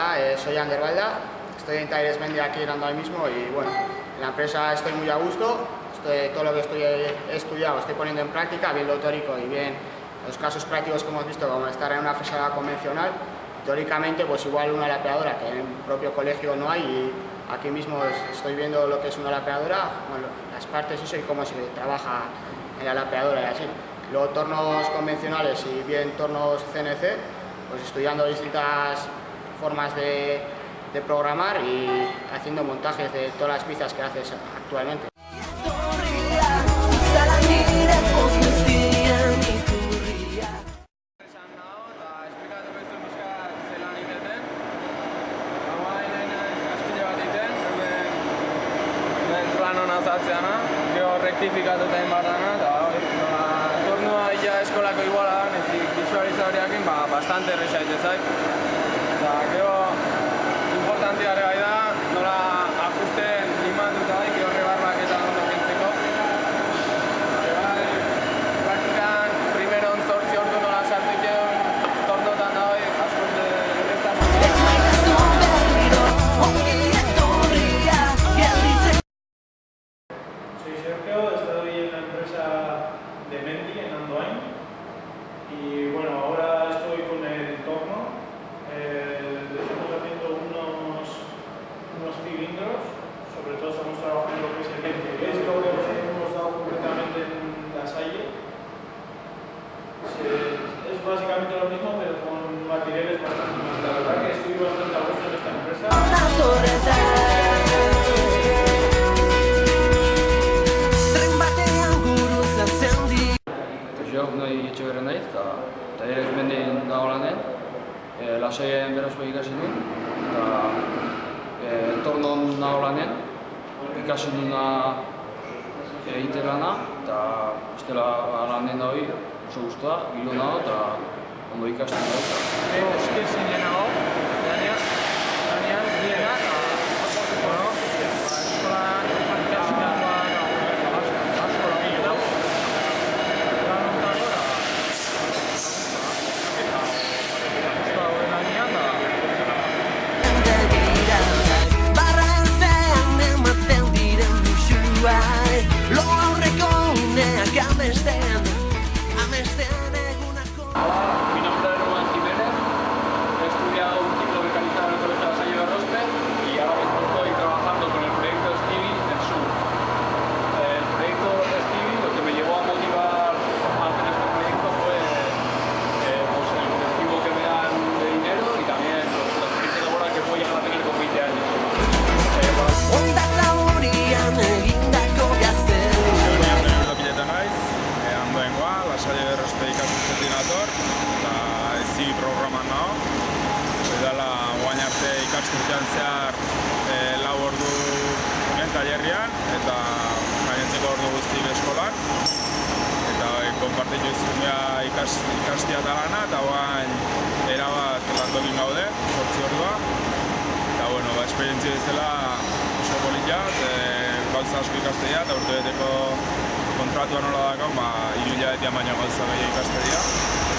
Hola, soy Ander Balda, estoy en Talleres Mendy aquí en Andoain mismo y bueno, en la empresa estoy muy a gusto, todo lo que he estudiado estoy poniendo en práctica, bien lo teórico y bien los casos prácticos que hemos visto, como estar en una fresada convencional. Teóricamente pues igual una lapeadora que en el propio colegio no hay y aquí mismo estoy viendo lo que es una lapeadora, bueno, las partes y eso y cómo se trabaja en la lapeadora y así. Luego tornos convencionales y bien tornos CNC, pues estudiando distintas formas de programar y haciendo montajes de todas las piezas que haces actualmente. Gero rektifikatuta egin behar dana, eta tornua ja eskolako iguala da, nezik visualizadoriakin bastante erresa egite zait. Eta gero importantia ere bai da, nola ajusten limatuta daik, horre barbak eta ondo kentzeko. Praktikan, primeron 8 ordu nola sartuken tornotan da hoi, askoz Soy Sergio, estoy en la empresa de Mendy en Andoain y bueno, ahora estoy con el torno. Estamos haciendo unos cilindros, sobre todo estamos trabajando en lo que es el lente. Esto que nos hemos dado completamente en la Salle es básicamente lo mismo, pero con materiales bastante más. La verdad que estoy bastante a gusto en esta empresa. Noi Etxeberri naiz, eta Talleres Mendyn dago lanen, Lasaien Berazua ikasi nuen, eta tornon nago lanen, ikasi nuena egite lana, eta bestela lanen da hori oso guztua, gilo nago eta ondo ikasten dago. Eskirzen nago, lanean biena, eta programan nago, edala guain arte ikasturtean zehar 4 ordu hemen tallerrian eta gainontzeko ordu guztiak eskolan. Eta konpartitu izumia ikastia eta lana, eta guain erabat lantokin gaude, 8 ordua. Eta bueno, esperientzia bezala oso politia, gauza asko ikastea eta urtebeteko kontratua nola dakau, 3 hilabetean baino gauza gehiago ikastea.